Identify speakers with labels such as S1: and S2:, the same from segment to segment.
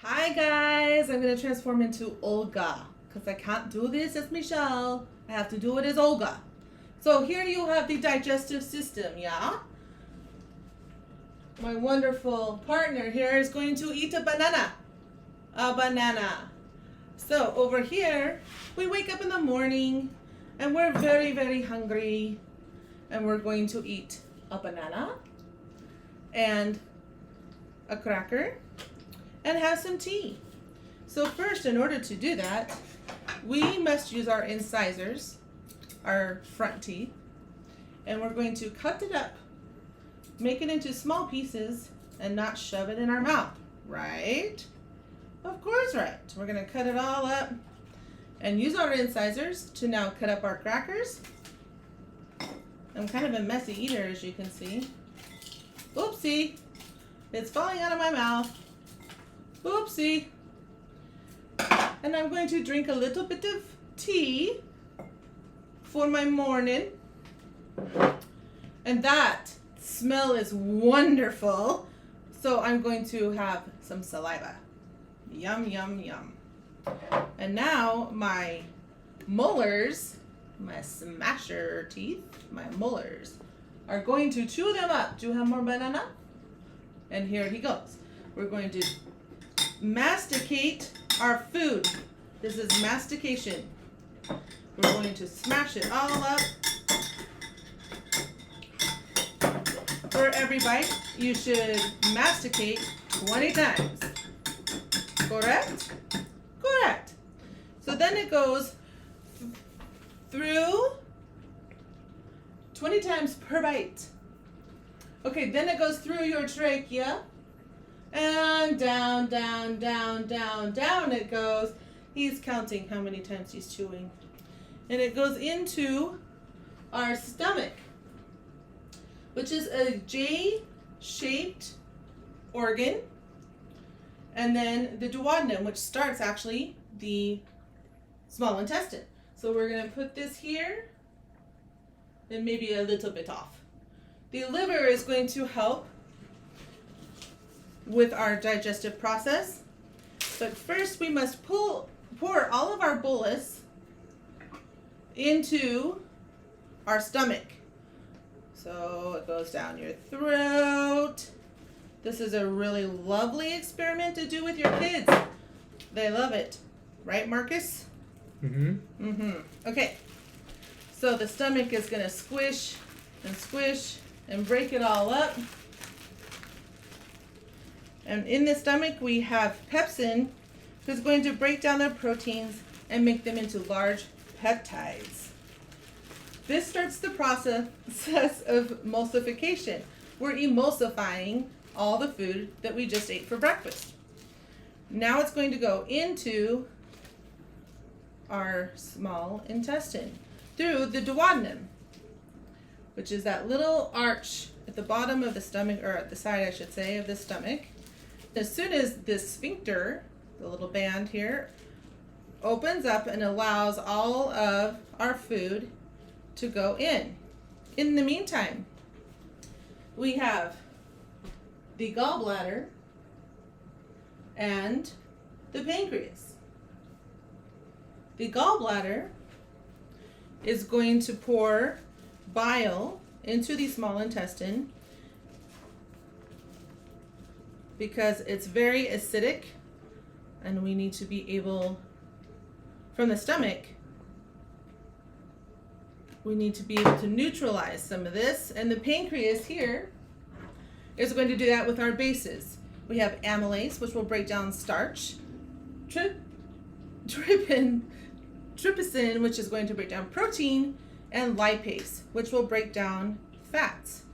S1: Hi guys, I'm gonna transform into Olga because I can't do this as Michelle. I have to do it as Olga. So here you have the digestive system, yeah? My wonderful partner here is going to eat a banana. A banana. So over here, we wake up in the morning and we're very, very hungry and we're going to eat a banana and a cracker and have some tea. So first, in order to do that, we must use our incisors, our front teeth, and we're going to cut it up, make it into small pieces, and not shove it in our mouth, right? Of course, right. We're gonna cut it all up and use our incisors to now cut up our crackers. I'm kind of a messy eater, as you can see. Oopsie, it's falling out of my mouth. Oopsie. And I'm going to drink a little bit of tea for my morning. And that smell is wonderful. So I'm going to have some saliva. Yum, yum, yum. And now my molars, my smasher teeth, my molars, are going to chew them up. Do you have more banana? And here he goes. We're going to masticate our food. This is mastication. We're going to smash it all up. For every bite, you should masticate 20 times. Correct? Correct. So then it goes through 20 times per bite. Okay, then it goes through your trachea. And down, down, down, down, down it goes. He's counting how many times he's chewing. And it goes into our stomach, which is a J-shaped organ. And then the duodenum, which starts actually the small intestine. So we're going to put this here and maybe a little bit off. The liver is going to help with our digestive process. But first we must pour all of our bolus into our stomach. So it goes down your throat. This is a really lovely experiment to do with your kids. They love it. Right, Marcus? Mm-hmm. Okay. So the stomach is going to squish and break it all up. And in the stomach, we have pepsin, who's going to break down the proteins and make them into large peptides. This starts the process of emulsification. We're emulsifying all the food that we just ate for breakfast. Now it's going to go into our small intestine through the duodenum, which is that little arch at the bottom of the stomach, or at the side, I should say, of the stomach. As soon as this sphincter, the little band here, opens up and allows all of our food to go in. In the meantime, we have the gallbladder and the pancreas. The gallbladder is going to pour bile into the small intestine because it's very acidic, and we need to be able, from the stomach, we need to be able to neutralize some of this. And the pancreas here is going to do that with our bases. We have amylase, which will break down starch, trypsin, which is going to break down protein, and lipase, which will break down fats.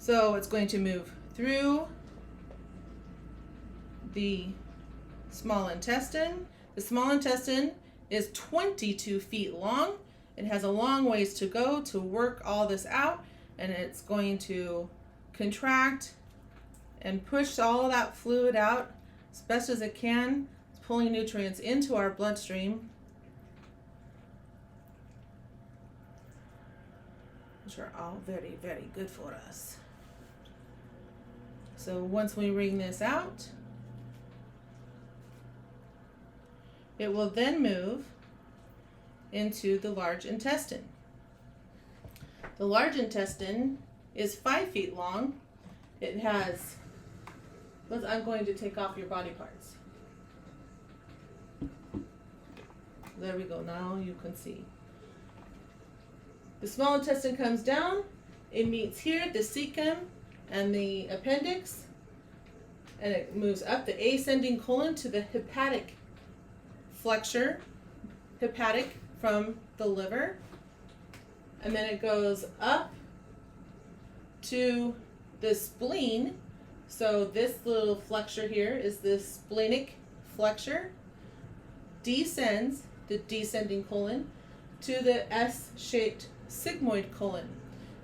S1: So it's going to move through the small intestine. The small intestine is 22 feet long. It has a long ways to go to work all this out, and it's going to contract and push all of that fluid out as best as it can. It's pulling nutrients into our bloodstream, which are all very, very good for us. So once we wring this out, it will then move into the large intestine. The large intestine is 5 feet long. It has, I'm going to take off your body parts. There we go, now you can see. The small intestine comes down, it meets here at the cecum and the appendix, and it moves up the ascending colon to the hepatic flexure, hepatic from the liver, and then it goes up to the spleen. So this little flexure here is the splenic flexure, descends the descending colon to the S-shaped sigmoid colon.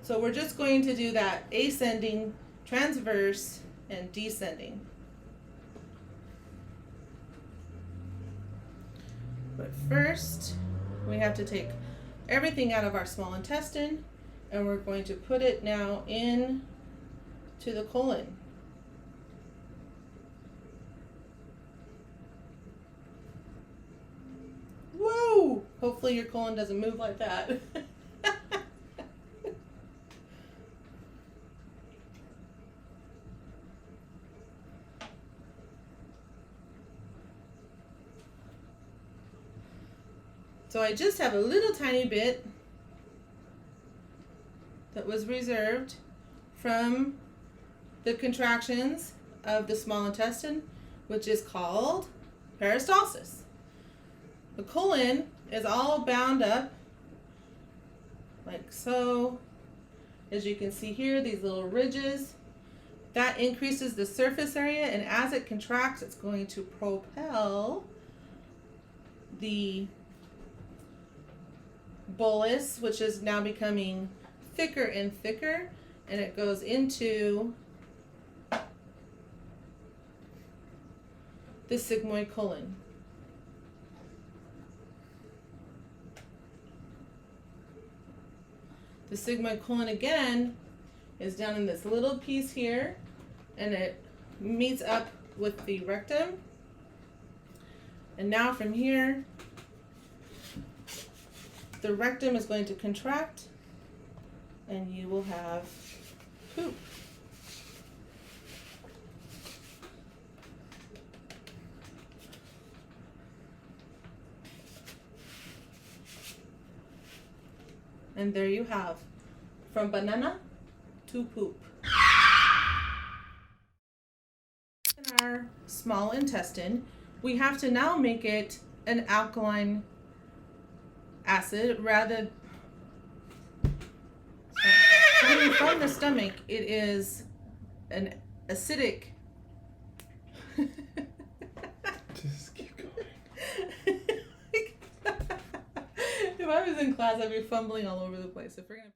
S1: So we're just going to do that ascending, transverse, and descending. But first, we have to take everything out of our small intestine, and we're going to put it now in to the colon. Whoa! Hopefully your colon doesn't move like that. So I just have a little tiny bit that was reserved from the contractions of the small intestine, which is called peristalsis. The colon is all bound up like so. As you can see here, these little ridges, that increases the surface area, and as it contracts, it's going to propel the bolus, which is now becoming thicker and thicker, and it goes into the sigmoid colon. The sigmoid colon again is down in this little piece here, and it meets up with the rectum. And now from here, the rectum is going to contract, and you will have poop. And there you have, from banana to poop. In our small intestine, we have to now make it an alkaline acid rather coming from the stomach. It is an acidic.
S2: Just keep going.
S1: If I was in class, I'd be fumbling all over the place. If we're gonna